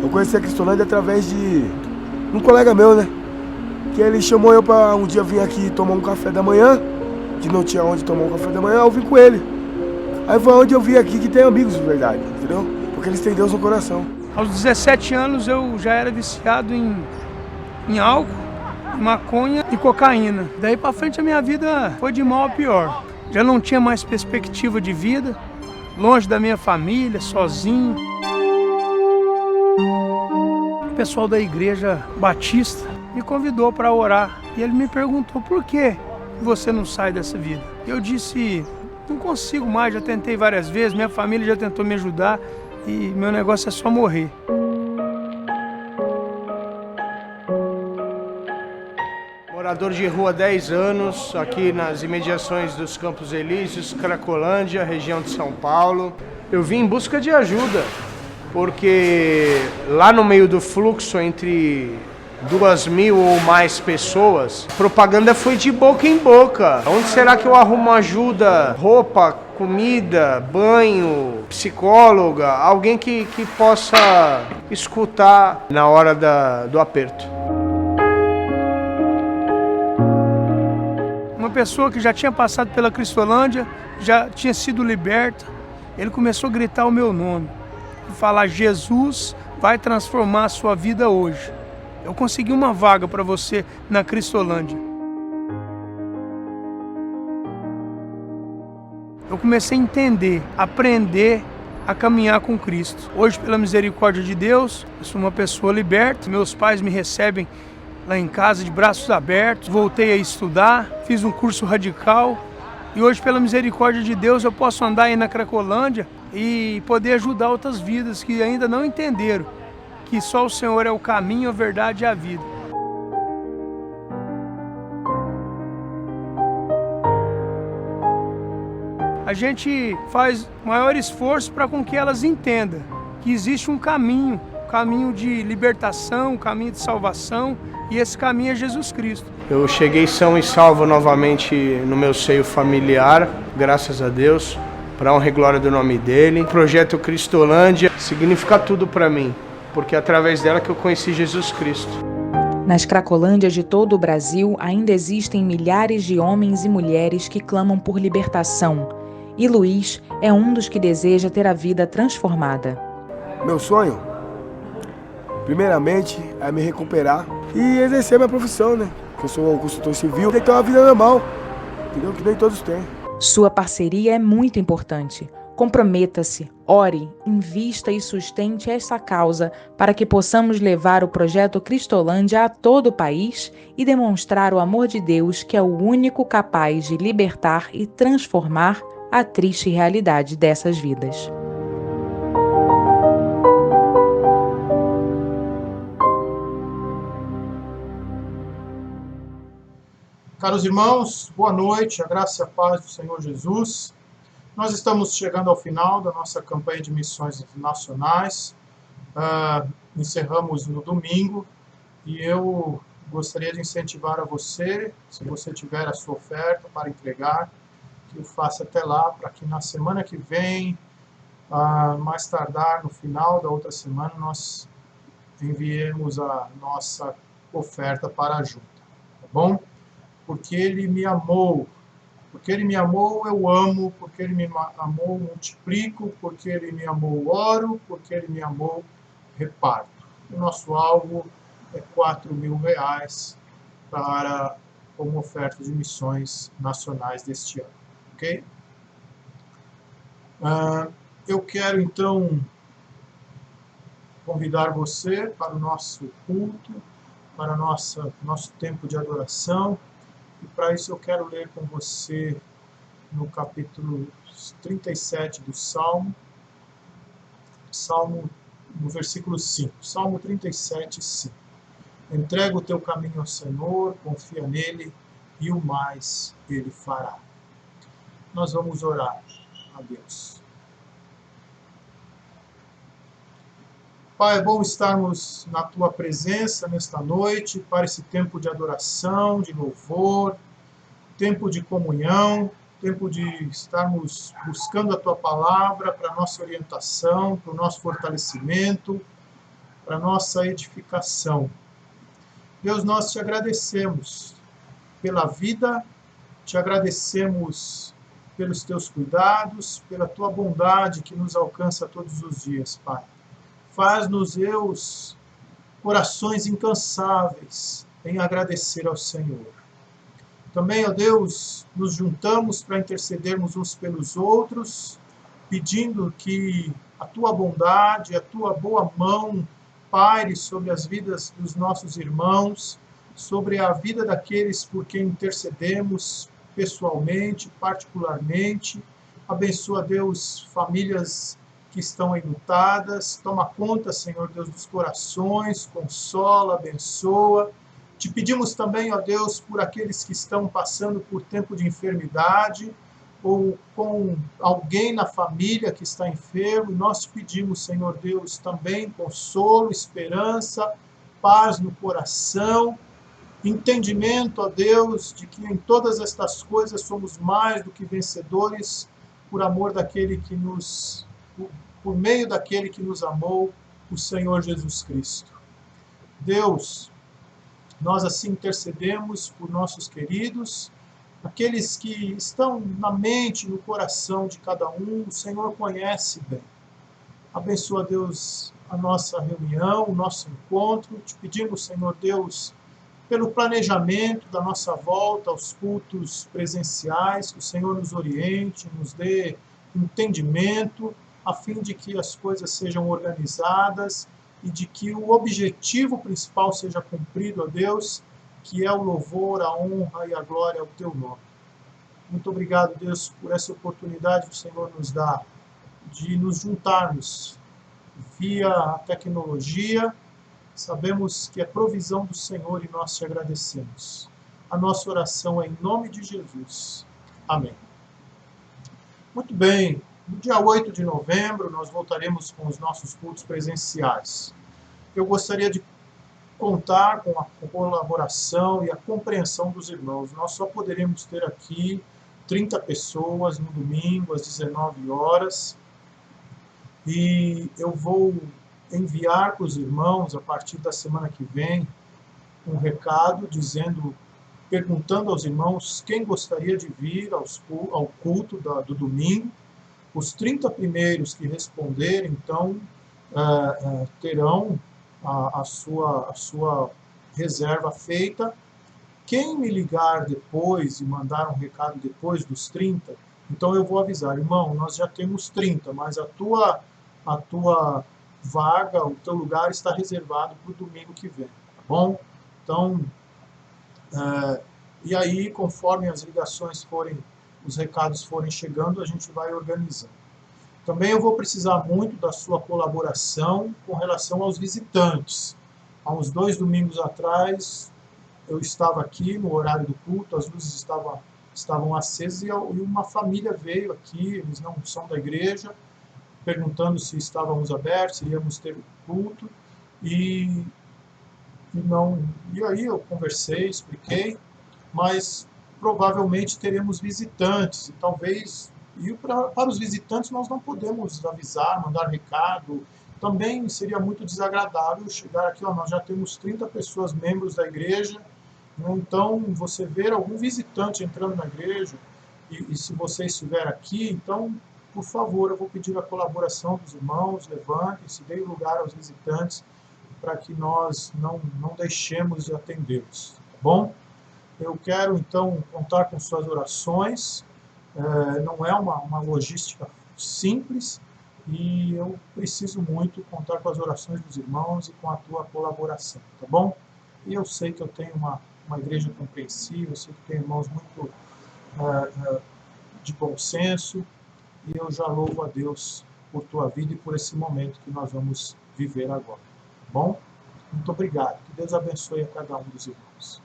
Eu conheci a Cristolândia através de um colega meu, né? Que ele chamou eu pra um dia vir aqui tomar um café da manhã, que não tinha onde tomar um café da manhã, eu vim com ele. Aí foi onde eu vi aqui que tem amigos de verdade, entendeu? Porque eles têm Deus no coração. Aos 17 anos eu já era viciado em álcool, maconha e cocaína. Daí pra frente a minha vida foi de mal a pior. Já não tinha mais perspectiva de vida, longe da minha família, sozinho. O pessoal da igreja batista me convidou para orar e ele me perguntou: por que você não sai dessa vida? Eu disse: não consigo mais, já tentei várias vezes, minha família já tentou me ajudar e meu negócio é só morrer. Morador de rua há 10 anos, aqui nas imediações dos Campos Elíseos, Cracolândia, região de São Paulo. Eu vim em busca de ajuda, porque lá no meio do fluxo entre 2.000 ou mais pessoas, a propaganda foi de boca em boca. Onde será que eu arrumo ajuda? Roupa, comida, banho, psicóloga, alguém que possa escutar na hora do aperto. Uma pessoa que já tinha passado pela Cristolândia, já tinha sido liberta, ele começou a gritar o meu nome e falar: Jesus vai transformar a sua vida hoje. Eu consegui uma vaga para você na Cristolândia. Eu comecei a entender, aprender a caminhar com Cristo. Hoje, pela misericórdia de Deus, eu sou uma pessoa liberta. Meus pais me recebem lá em casa de braços abertos. Voltei a estudar, fiz um curso radical. E hoje, pela misericórdia de Deus, eu posso andar aí na Cracolândia e poder ajudar outras vidas que ainda não entenderam que só o Senhor é o caminho, a verdade e a vida. A gente faz maior esforço para com que elas entendam que existe um caminho de libertação, um caminho de salvação, e esse caminho é Jesus Cristo. Eu cheguei são e salvo novamente no meu seio familiar, graças a Deus, para a honra e glória do nome dele. O projeto Cristolândia significa tudo para mim, porque é através dela que eu conheci Jesus Cristo. Nas Cracolândias de todo o Brasil ainda existem milhares de homens e mulheres que clamam por libertação. E Luiz é um dos que deseja ter a vida transformada. Meu sonho, primeiramente, é me recuperar e exercer minha profissão, né? Que eu sou um consultor civil, tem que ter uma vida normal, entendeu? Que nem todos têm. Sua parceria é muito importante. Comprometa-se, ore, invista e sustente essa causa para que possamos levar o projeto Cristolândia a todo o país e demonstrar o amor de Deus, que é o único capaz de libertar e transformar a triste realidade dessas vidas. Caros irmãos, boa noite, a graça e a paz do Senhor Jesus. Nós estamos chegando ao final da nossa campanha de missões nacionais. Encerramos no domingo e eu gostaria de incentivar a você, se você tiver a sua oferta para entregar, que o faça até lá, para que na semana que vem, mais tardar, no final da outra semana, nós enviemos a nossa oferta para a junta, tá bom? Porque Ele me amou. Porque Ele me amou, eu amo. Porque Ele me amou, multiplico. Porque Ele me amou, oro. Porque Ele me amou, reparto. O nosso alvo é R$4.000 como oferta de missões nacionais deste ano. Ok? Eu quero, então, convidar você para o nosso culto, para o nosso tempo de adoração. E para isso eu quero ler com você no capítulo 37 do Salmo, no versículo 5. Salmo 37, 5. Entrega o teu caminho ao Senhor, confia nele, e o mais ele fará. Nós vamos orar a Deus. Pai, é bom estarmos na Tua presença nesta noite, para esse tempo de adoração, de louvor, tempo de comunhão. tempo de estarmos buscando a Tua Palavra para a nossa orientação, para o nosso fortalecimento, para a nossa edificação. Deus, nós te agradecemos pela vida, te agradecemos pelos Teus cuidados, pela Tua bondade que nos alcança todos os dias, Pai. Faz-nos, Deus, corações incansáveis em agradecer ao Senhor. Também, ó Deus, nos juntamos para intercedermos uns pelos outros, pedindo que a Tua bondade, a Tua boa mão paire sobre as vidas dos nossos irmãos, sobre a vida daqueles por quem intercedemos pessoalmente, particularmente. Abençoa, Deus, famílias que estão enlutadas. Toma conta, Senhor Deus, dos corações, consola, abençoa. Te pedimos também, ó Deus, por aqueles que estão passando por tempo de enfermidade ou com alguém na família que está enfermo. Nós te pedimos, Senhor Deus, também consolo, esperança, paz no coração, entendimento, ó Deus, de que em todas estas coisas somos mais do que vencedores por amor daquele que por meio daquele que nos amou, o Senhor Jesus Cristo. Deus, nós assim intercedemos por nossos queridos, aqueles que estão na mente, no coração de cada um, o Senhor conhece bem. Abençoa, Deus, a nossa reunião, o nosso encontro. Te pedimos, Senhor Deus, pelo planejamento da nossa volta aos cultos presenciais, que o Senhor nos oriente, nos dê entendimento, a fim de que as coisas sejam organizadas e de que o objetivo principal seja cumprido, ó Deus, que é o louvor, a honra e a glória ao Teu nome. Muito obrigado, Deus, por essa oportunidade que o Senhor nos dá de nos juntarmos via a tecnologia. Sabemos que é provisão do Senhor e nós te agradecemos. A nossa oração é em nome de Jesus. Amém. Muito bem. No dia 8 de novembro, nós voltaremos com os nossos cultos presenciais. Eu gostaria de contar com a colaboração e a compreensão dos irmãos. Nós só poderemos ter aqui 30 pessoas no domingo, às 19 horas. E eu vou enviar para os irmãos, a partir da semana que vem, um recado perguntando aos irmãos quem gostaria de vir ao culto do domingo. Os 30 primeiros que responderem, então, terão a sua reserva feita. Quem me ligar depois e mandar um recado depois dos 30, então eu vou avisar, irmão, nós já temos 30, mas a tua vaga, o teu lugar está reservado para o domingo que vem, tá bom? Então, e aí, conforme as ligações os recados forem chegando, a gente vai organizando. Também eu vou precisar muito da sua colaboração com relação aos visitantes. Há uns 2 domingos atrás, eu estava aqui no horário do culto, as luzes estavam acesas e uma família veio aqui, eles não são da igreja, perguntando se estávamos abertos, se iríamos ter culto, e aí eu conversei, expliquei, mas provavelmente teremos visitantes, e talvez, para os visitantes nós não podemos avisar, mandar recado, também seria muito desagradável chegar aqui, nós já temos 30 pessoas membros da igreja, né, então você ver algum visitante entrando na igreja, e se você estiver aqui, então, por favor, eu vou pedir a colaboração dos irmãos, levantem-se, deem lugar aos visitantes, para que nós não deixemos de atendê-los, tá bom? Eu quero, então, contar com suas orações, não é uma logística simples, e eu preciso muito contar com as orações dos irmãos e com a tua colaboração, tá bom? E eu sei que eu tenho uma igreja compreensiva, eu sei que tenho irmãos muito de bom senso, e eu já louvo a Deus por tua vida e por esse momento que nós vamos viver agora. Tá bom? Muito obrigado. Que Deus abençoe a cada um dos irmãos.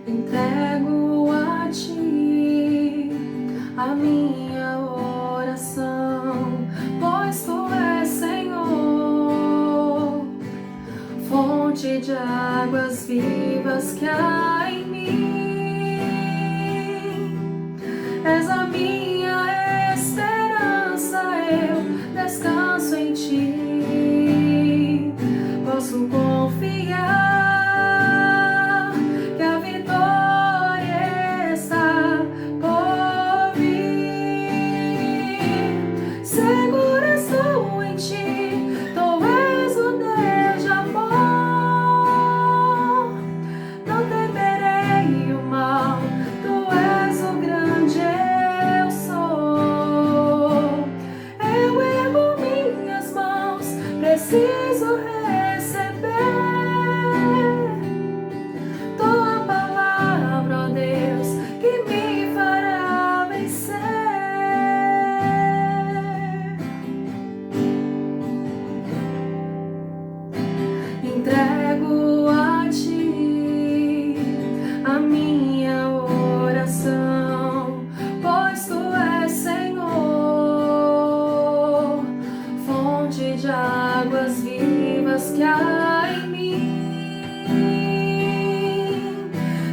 Entrego a ti a minha de águas vivas que há em mim. És a minha esperança, eu descanso em ti. Posso confiar que a vitória está por vir. Segura estou em ti, tu és o Deus de amor. Não temerei o mal, tu és o grande eu sou. Eu ergo minhas mãos, preciso receber tua palavra, ó Deus, que me fará vencer. Entrego a ti a minha oração, pois tu és Senhor, fonte de águas vivas que há em mim.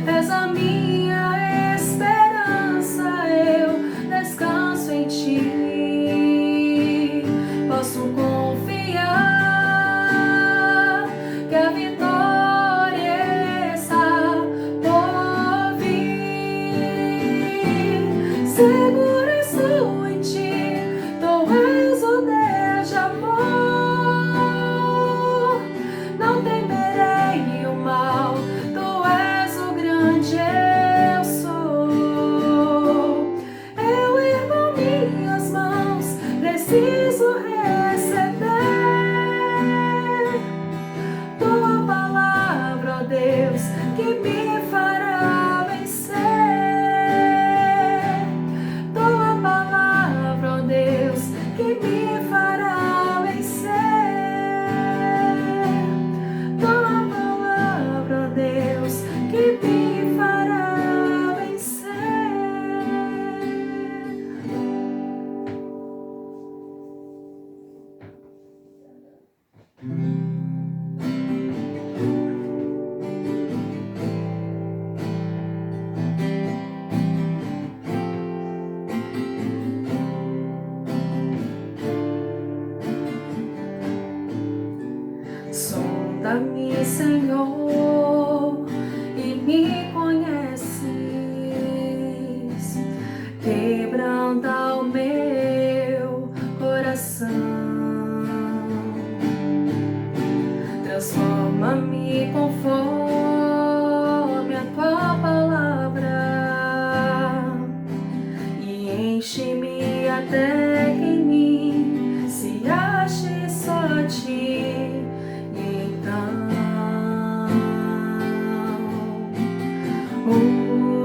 És a minha esperança, eu descanso em ti. Posso confiar que a vitória está por vir. Segura estou em ti, tu és o Deus de amor. Não temerei o mal, tu és o grande eu sou. Eu ergo minhas mãos, preciso receber tua palavra, ó Deus, que me fará vencer. Tua palavra, ó Deus, que me fará vencer. Tua palavra, ó Deus, que me fará vencer. Sonda-me, Senhor, e me conheces. Quebranta o meu coração. Transforma-me conforme a tua palavra e enche-me até que em mim se ache só a ti.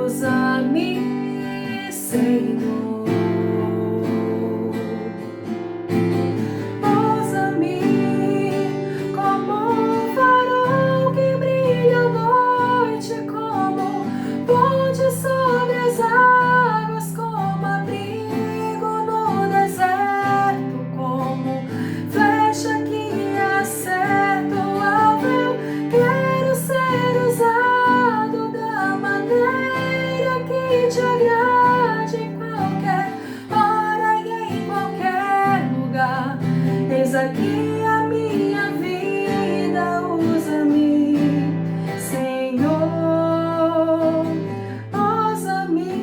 Usa-me, Senhor. Usa-me como um farol que brilha à noite, como ponte sobre as águas, como abrigo no deserto, como flecha que acerta o alvo. Eu quero ser usado da maneira que te agrade, em qualquer hora e em qualquer lugar. Eis aqui a minha vida, usa-me, Senhor. Usa-me,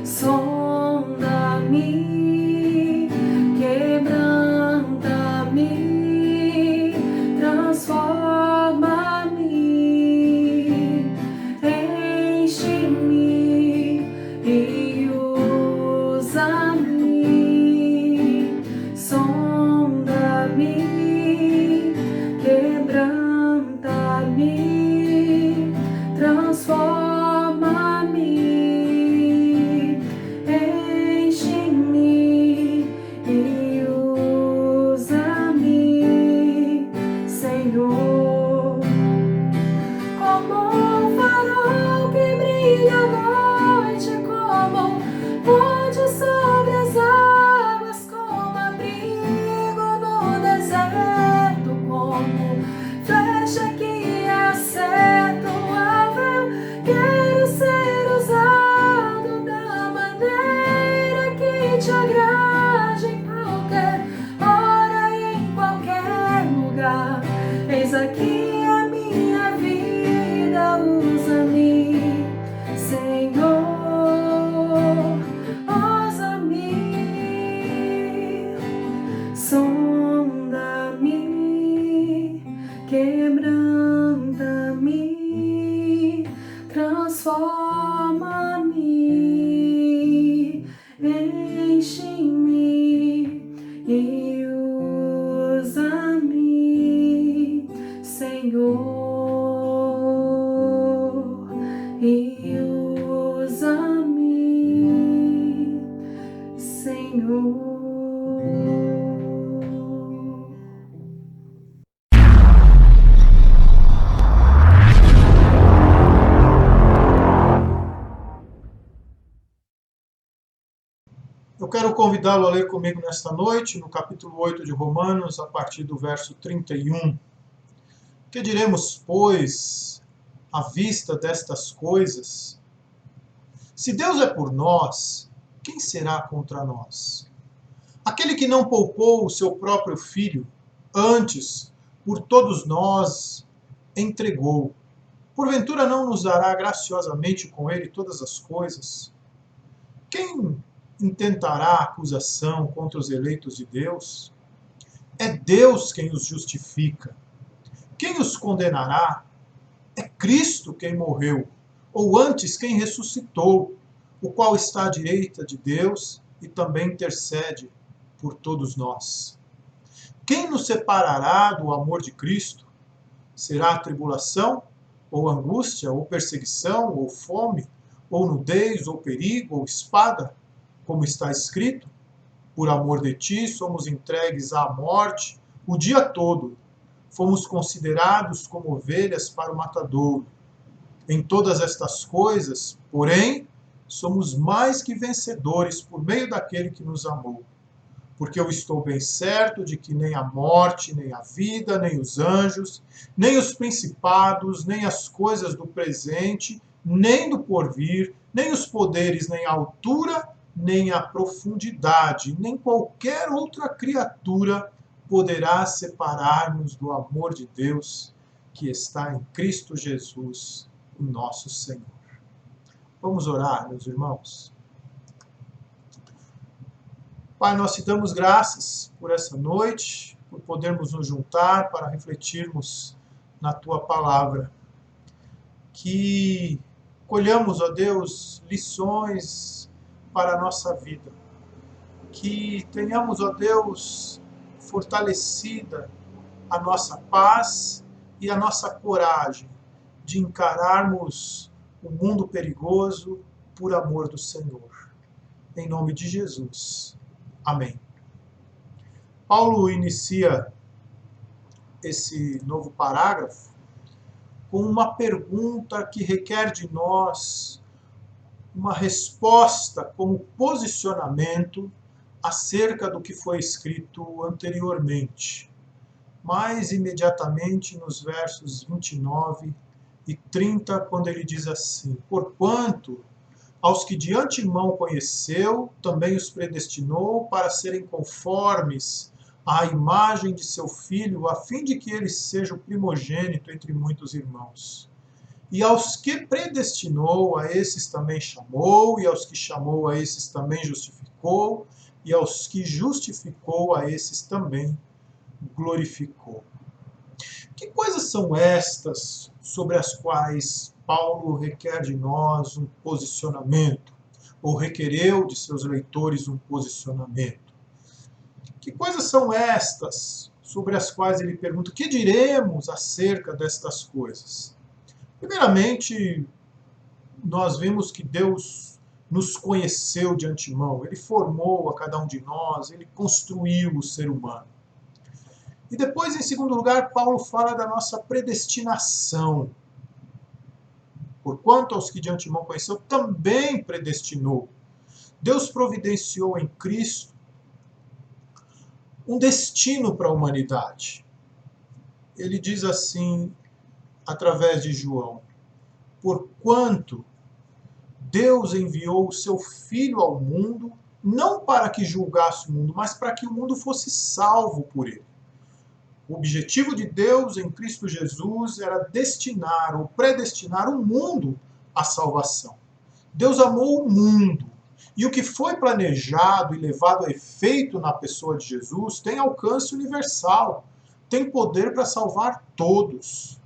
sonda-me, quebranta-me, transforma-me, enche-me e usa-me. enche-me e usa-me, Senhor, e usa-me, Senhor. Eu quero convidá-lo a ler comigo nesta noite, no capítulo 8 de Romanos, a partir do verso 31. Que diremos, pois, à vista destas coisas? Se Deus é por nós, quem será contra nós? Aquele que não poupou o seu próprio filho, antes, por todos nós, entregou. Porventura não nos dará graciosamente com ele todas as coisas? Quem intentará acusação contra os eleitos de Deus? É Deus quem os justifica. Quem os condenará? É Cristo quem morreu, ou antes quem ressuscitou, o qual está à direita de Deus e também intercede por todos nós. Quem nos separará do amor de Cristo? Será a tribulação, ou angústia, ou perseguição, ou fome, ou nudez, ou perigo, ou espada? Como está escrito, por amor de ti somos entregues à morte o dia todo. Fomos considerados como ovelhas para o matadouro. Em todas estas coisas, porém, somos mais que vencedores por meio daquele que nos amou. Porque eu estou bem certo de que nem a morte, nem a vida, nem os anjos, nem os principados, nem as coisas do presente, nem do porvir, nem os poderes, nem a altura, nem a profundidade, nem qualquer outra criatura poderá separar-nos do amor de Deus que está em Cristo Jesus, o nosso Senhor. Vamos orar, meus irmãos. Pai, nós te damos graças por essa noite, por podermos nos juntar para refletirmos na tua palavra. Que colhamos, ó Deus, lições para a nossa vida. Que tenhamos, ó Deus, fortalecida a nossa paz e a nossa coragem de encararmos o mundo perigoso por amor do Senhor. Em nome de Jesus. Amém. Paulo inicia esse novo parágrafo com uma pergunta que requer de nós uma resposta como posicionamento acerca do que foi escrito anteriormente. Mais imediatamente nos versos 29 e 30, quando ele diz assim: porquanto aos que de antemão conheceu, também os predestinou para serem conformes à imagem de seu Filho, a fim de que ele seja o primogênito entre muitos irmãos. E aos que predestinou, a esses também chamou, e aos que chamou, a esses também justificou, e aos que justificou, a esses também glorificou. Que coisas são estas sobre as quais Paulo requer de nós um posicionamento, ou requereu de seus leitores um posicionamento? Que coisas são estas sobre as quais ele pergunta: o que diremos acerca destas coisas? Primeiramente, nós vimos que Deus nos conheceu de antemão, ele formou a cada um de nós, ele construiu o ser humano. E depois, em segundo lugar, Paulo fala da nossa predestinação. Porquanto aos que de antemão conheceu, também predestinou. Deus providenciou em Cristo um destino para a humanidade. Ele diz assim, através de João: porquanto Deus enviou o seu Filho ao mundo, não para que julgasse o mundo, mas para que o mundo fosse salvo por ele. O objetivo de Deus em Cristo Jesus era destinar ou predestinar o mundo à salvação. Deus amou o mundo, e o que foi planejado e levado a efeito na pessoa de Jesus tem alcance universal, tem poder para salvar todos.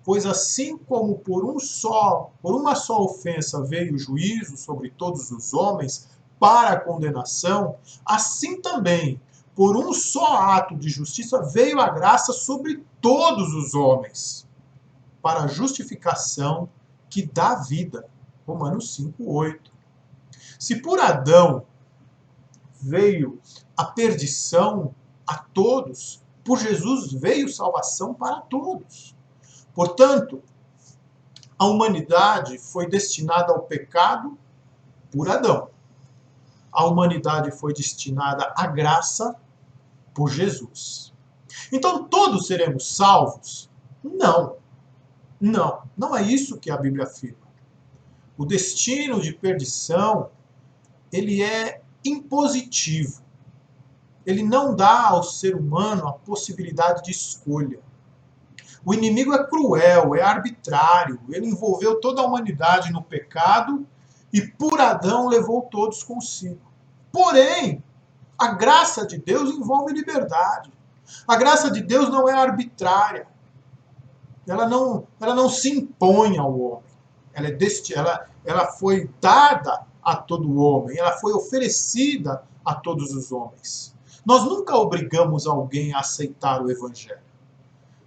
Pois assim como por uma só ofensa veio o juízo sobre todos os homens, para a condenação, assim também, por um só ato de justiça, veio a graça sobre todos os homens, para a justificação que dá vida. Romanos 5:8. Se por Adão veio a perdição a todos, por Jesus veio salvação para todos. Portanto, a humanidade foi destinada ao pecado por Adão. A humanidade foi destinada à graça por Jesus. Então todos seremos salvos? Não. Não é isso que a Bíblia afirma. O destino de perdição, ele é impositivo. Ele não dá ao ser humano a possibilidade de escolha. O inimigo é cruel, é arbitrário. Ele envolveu toda a humanidade no pecado e por Adão levou todos consigo. Porém, a graça de Deus envolve liberdade. A graça de Deus não é arbitrária. Ela não se impõe ao homem. Ela foi dada a todo homem. Ela foi oferecida a todos os homens. Nós nunca obrigamos alguém a aceitar o Evangelho.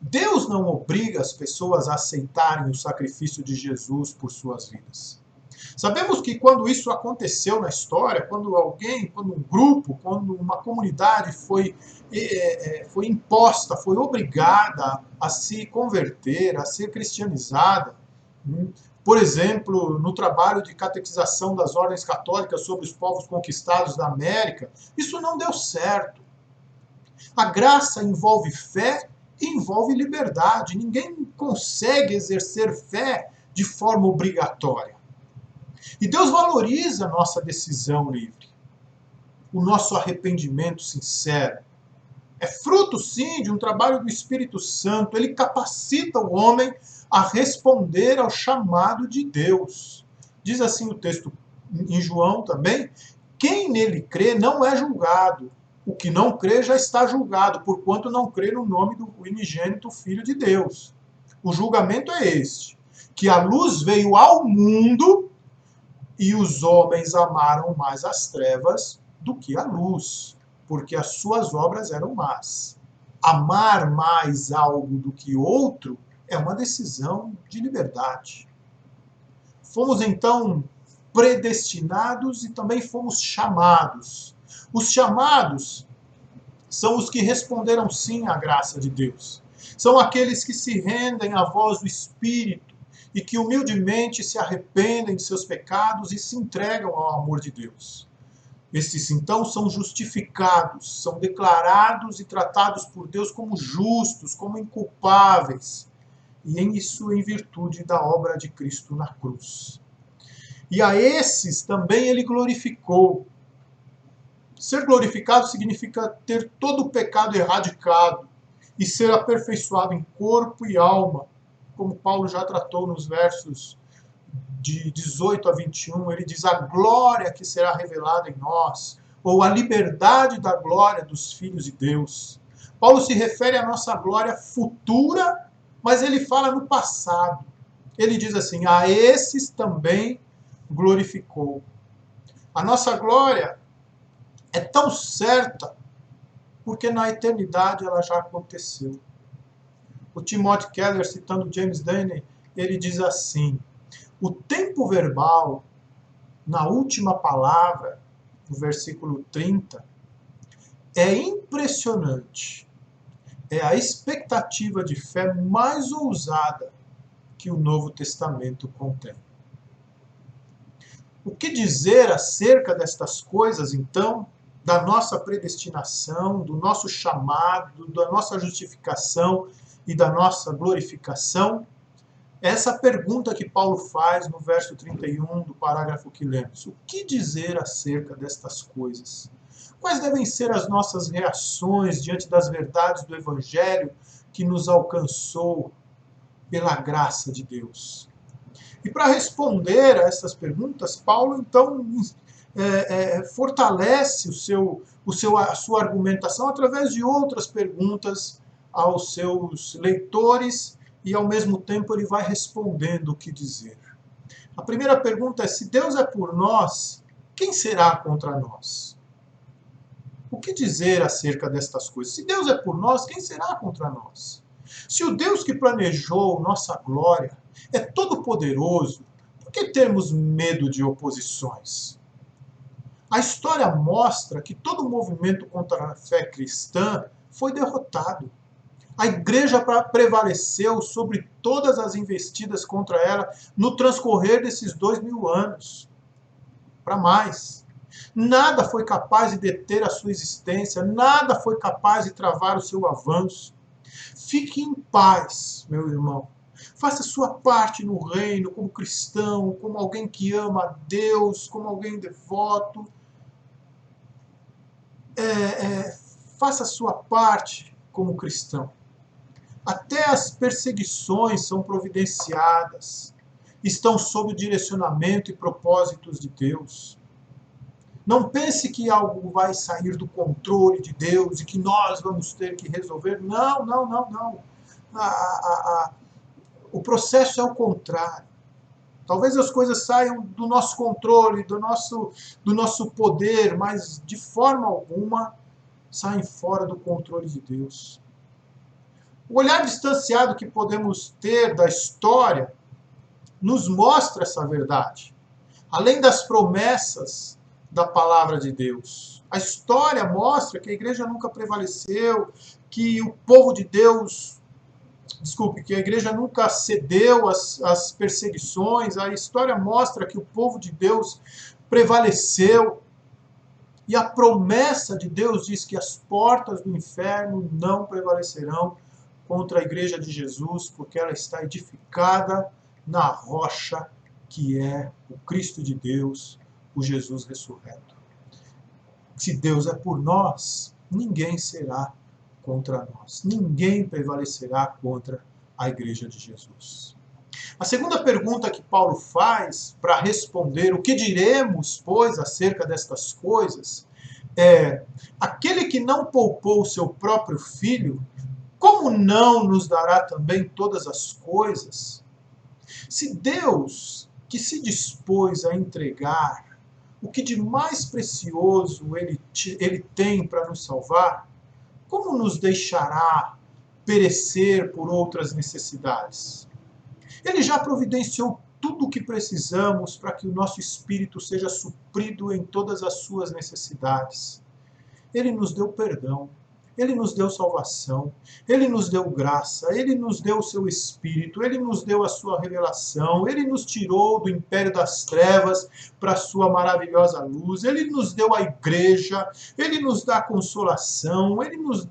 Deus não obriga as pessoas a aceitarem o sacrifício de Jesus por suas vidas. Sabemos que quando isso aconteceu na história, quando um grupo, quando uma comunidade foi imposta, foi obrigada a se converter, a ser cristianizada, por exemplo, no trabalho de catequização das ordens católicas sobre os povos conquistados da América, isso não deu certo. A graça envolve fé e envolve liberdade. Ninguém consegue exercer fé de forma obrigatória. E Deus valoriza a nossa decisão livre, o nosso arrependimento sincero. É fruto, sim, de um trabalho do Espírito Santo. Ele capacita o homem a responder ao chamado de Deus. Diz assim o texto em João também: quem nele crê não é julgado. O que não crê já está julgado, porquanto não crê no nome do unigênito Filho de Deus. O julgamento é este, que a luz veio ao mundo e os homens amaram mais as trevas do que a luz, porque as suas obras eram más. Amar mais algo do que outro é uma decisão de liberdade. Fomos então predestinados e também fomos chamados. Os chamados são os que responderam sim à graça de Deus. São aqueles que se rendem à voz do Espírito e que humildemente se arrependem de seus pecados e se entregam ao amor de Deus. Estes, então, são justificados, são declarados e tratados por Deus como justos, como inculpáveis, e isso em virtude da obra de Cristo na cruz. E a esses também ele glorificou. Ser glorificado significa ter todo o pecado erradicado e ser aperfeiçoado em corpo e alma, como Paulo já tratou nos versos de 18 a 21, ele diz: a glória que será revelada em nós, ou a liberdade da glória dos filhos de Deus. Paulo se refere à nossa glória futura, mas ele fala no passado. Ele diz assim: a esses também glorificou. A nossa glória é tão certa porque na eternidade ela já aconteceu. O Timothy Keller, citando James Denney, ele diz assim: o tempo verbal, na última palavra, no versículo 30, é impressionante. É a expectativa de fé mais ousada que o Novo Testamento contém. O que dizer acerca destas coisas, então, da nossa predestinação, do nosso chamado, da nossa justificação e da nossa glorificação? Essa pergunta que Paulo faz no verso 31 do parágrafo que lemos. O que dizer acerca destas coisas? Quais devem ser as nossas reações diante das verdades do Evangelho que nos alcançou pela graça de Deus? E para responder a essas perguntas, Paulo então fortalece a sua argumentação através de outras perguntas aos seus leitores e, ao mesmo tempo, ele vai respondendo o que dizer. A primeira pergunta é: se Deus é por nós, quem será contra nós? O que dizer acerca destas coisas? Se Deus é por nós, quem será contra nós? Se o Deus que planejou nossa glória é todo-poderoso, por que termos medo de oposições? A história mostra que todo movimento contra a fé cristã foi derrotado. A igreja prevaleceu sobre todas as investidas contra ela no transcorrer desses 2000 anos. Para mais. Nada foi capaz de deter a sua existência, nada foi capaz de travar o seu avanço. Fique em paz, meu irmão. Faça sua parte no reino como cristão, como alguém que ama a Deus, como alguém devoto. Faça sua parte como cristão. Até as perseguições são providenciadas, estão sob o direcionamento e propósitos de Deus. Não pense que algo vai sair do controle de Deus e que nós vamos ter que resolver. Não, não, não, não. O processo é o contrário. Talvez as coisas saiam do nosso controle, do nosso poder, mas de forma alguma saem fora do controle de Deus. O olhar distanciado que podemos ter da história nos mostra essa verdade. Além das promessas da palavra de Deus. A história mostra que a igreja nunca prevaleceu, que o povo de Deus, que a igreja nunca cedeu às perseguições. A história mostra que o povo de Deus prevaleceu. E a promessa de Deus diz que as portas do inferno não prevalecerão contra a igreja de Jesus, porque ela está edificada na rocha que é o Cristo de Deus, o Jesus ressurreto. Se Deus é por nós, ninguém será contra nós. Ninguém prevalecerá contra a igreja de Jesus. A segunda pergunta que Paulo faz para responder o que diremos, pois, acerca destas coisas, é: aquele que não poupou o seu próprio filho, como não nos dará também todas as coisas? Se Deus, que se dispôs a entregar o que de mais precioso ele tem para nos salvar, como nos deixará perecer por outras necessidades? Ele já providenciou tudo o que precisamos para que o nosso espírito seja suprido em todas as suas necessidades. Ele nos deu perdão, ele nos deu salvação, ele nos deu graça, ele nos deu o seu Espírito, ele nos deu a sua revelação, ele nos tirou do império das trevas para a sua maravilhosa luz, ele nos deu a igreja, ele nos dá consolação, ele nos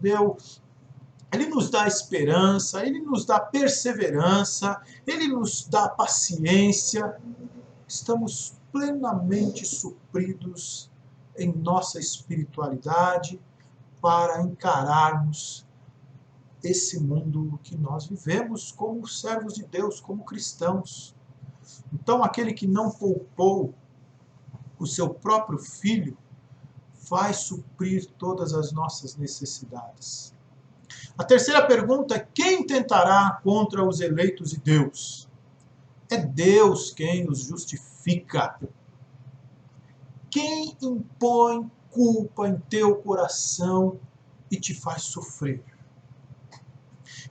dá esperança, ele nos dá perseverança, ele nos dá paciência. Estamos plenamente supridos em nossa espiritualidade para encararmos esse mundo que nós vivemos como servos de Deus, como cristãos. Então, aquele que não poupou o seu próprio filho vai suprir todas as nossas necessidades. A terceira pergunta é: quem tentará contra os eleitos de Deus? É Deus quem os justifica. Quem impõe culpa em teu coração e te faz sofrer?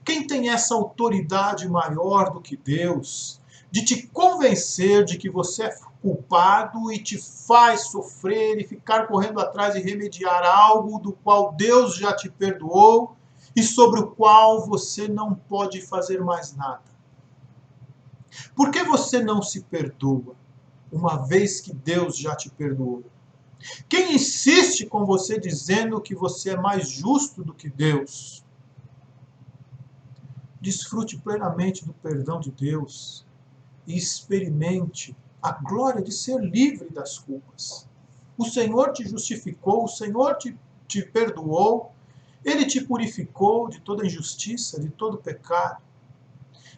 Quem tem essa autoridade maior do que Deus de te convencer de que você é culpado e te faz sofrer e ficar correndo atrás e remediar algo do qual Deus já te perdoou e sobre o qual você não pode fazer mais nada? Por que você não se perdoa, uma vez que Deus já te perdoou? Quem insiste com você dizendo que você é mais justo do que Deus? Desfrute plenamente do perdão de Deus e experimente a glória de ser livre das culpas. O Senhor te justificou, o Senhor te perdoou, Ele te purificou de toda injustiça, de todo pecado.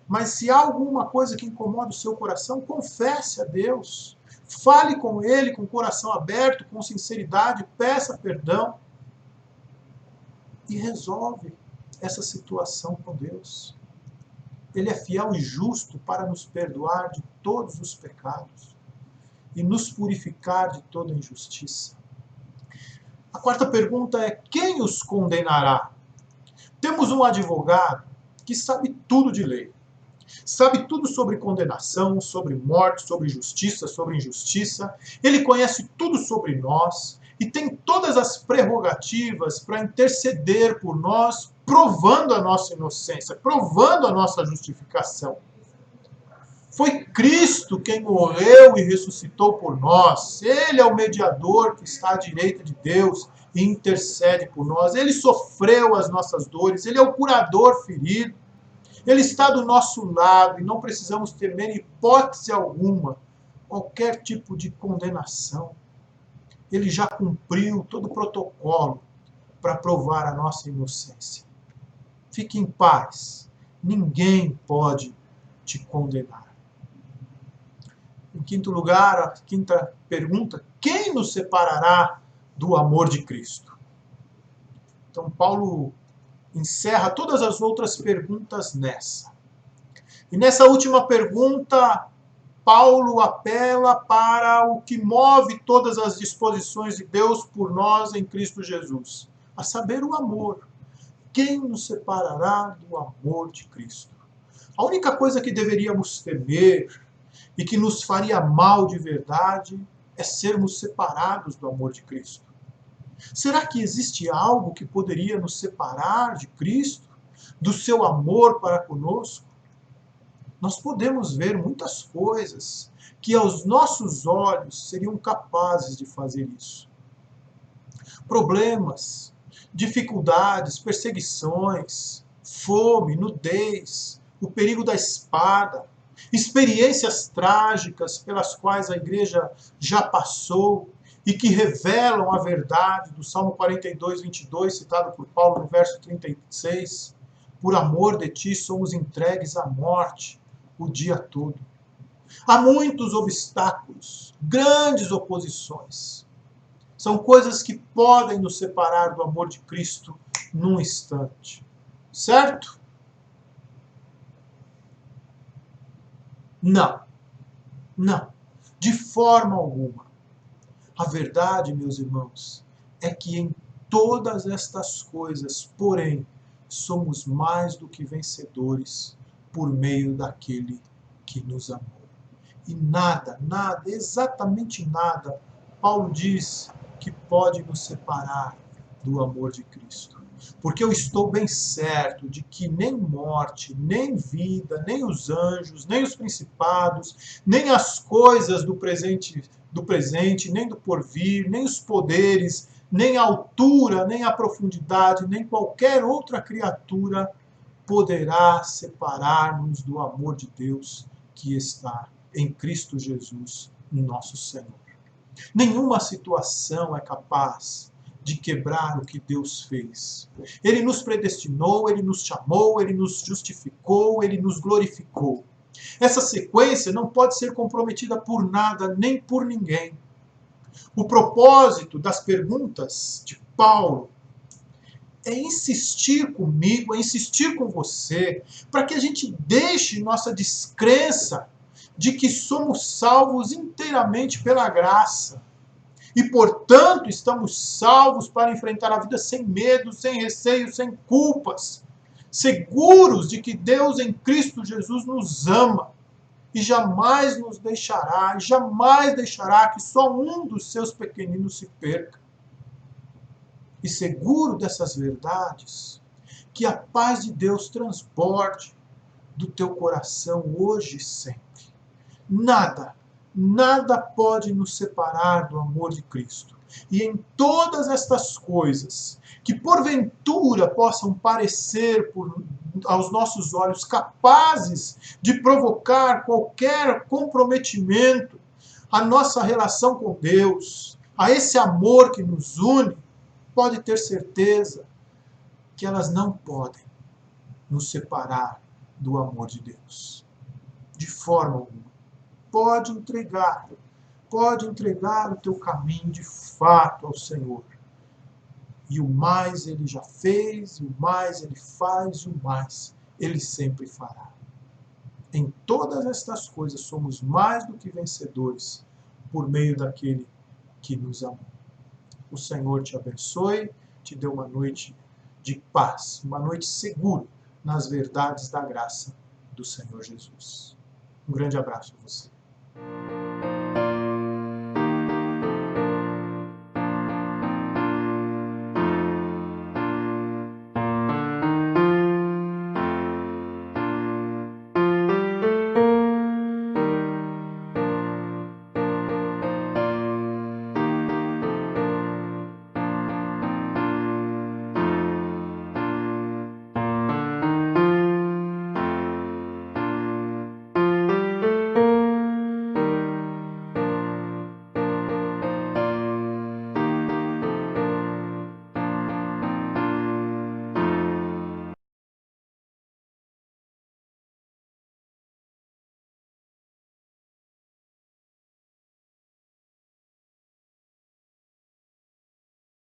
Mas se há alguma coisa que incomoda o seu coração, confesse a Deus. Fale com Ele com o coração aberto, com sinceridade, peça perdão e resolve essa situação com Deus. Ele é fiel e justo para nos perdoar de todos os pecados. e nos purificar de toda injustiça. A quarta pergunta é: quem os condenará? Temos um advogado que sabe tudo de lei. Sabe tudo sobre condenação, sobre morte, sobre justiça, sobre injustiça. Ele conhece tudo sobre nós e tem todas as prerrogativas para interceder por nós, provando a nossa inocência, provando a nossa justificação. Foi Cristo quem morreu e ressuscitou por nós. Ele é o mediador que está à direita de Deus e intercede por nós. Ele sofreu as nossas dores, ele é o curador ferido. Ele está do nosso lado e não precisamos temer, em hipótese alguma, qualquer tipo de condenação. Ele já cumpriu todo o protocolo para provar a nossa inocência. Fique em paz. Ninguém pode te condenar. Em quinto lugar, a quinta pergunta: quem nos separará do amor de Cristo? Então, Paulo encerra todas as outras perguntas nessa. E nessa última pergunta, Paulo apela para o que move todas as disposições de Deus por nós em Cristo Jesus, a saber, o amor. Quem nos separará do amor de Cristo? A única coisa que deveríamos temer e que nos faria mal de verdade é sermos separados do amor de Cristo. Será que existe algo que poderia nos separar de Cristo, do seu amor para conosco? Nós podemos ver muitas coisas que aos nossos olhos seriam capazes de fazer isso. Problemas, dificuldades, perseguições, fome, nudez, o perigo da espada, experiências trágicas pelas quais a igreja já passou e que revelam a verdade do Salmo 42, 22, citado por Paulo no verso 36. Por amor de ti somos entregues à morte o dia todo. Há muitos obstáculos, grandes oposições. São coisas que podem nos separar do amor de Cristo num instante. Certo? Não. Não. De forma alguma. A verdade, meus irmãos, é que em todas estas coisas, porém, somos mais do que vencedores por meio daquele que nos amou. E nada, exatamente nada, Paulo diz que pode nos separar do amor de Cristo. Porque eu estou bem certo de que nem morte, nem vida, nem os anjos, nem os principados, nem as coisas do presente, nem do porvir, nem os poderes, nem a altura, nem a profundidade, nem qualquer outra criatura poderá separar-nos do amor de Deus que está em Cristo Jesus, nosso Senhor. Nenhuma situação é capaz de quebrar o que Deus fez. Ele nos predestinou, Ele nos chamou, Ele nos justificou, Ele nos glorificou. Essa sequência não pode ser comprometida por nada, nem por ninguém. O propósito das perguntas de Paulo é insistir comigo, é insistir com você, para que a gente deixe nossa descrença de que somos salvos inteiramente pela graça. E, portanto, estamos salvos para enfrentar a vida sem medo, sem receio, sem culpas, seguros de que Deus em Cristo Jesus nos ama e jamais nos deixará, jamais deixará que só um dos seus pequeninos se perca. E seguro dessas verdades, que a paz de Deus transborde do teu coração hoje e sempre. Nada pode nos separar do amor de Cristo. E em todas estas coisas, que porventura possam parecer aos nossos olhos capazes de provocar qualquer comprometimento à nossa relação com Deus, a esse amor que nos une, pode ter certeza que elas não podem nos separar do amor de Deus. De forma alguma. Pode entregar o teu caminho de fato ao Senhor. E o mais Ele já fez, e o mais Ele faz, e o mais Ele sempre fará. Em todas estas coisas somos mais do que vencedores por meio daquele que nos amou. O Senhor te abençoe, te dê uma noite de paz, uma noite segura nas verdades da graça do Senhor Jesus. Um grande abraço a você.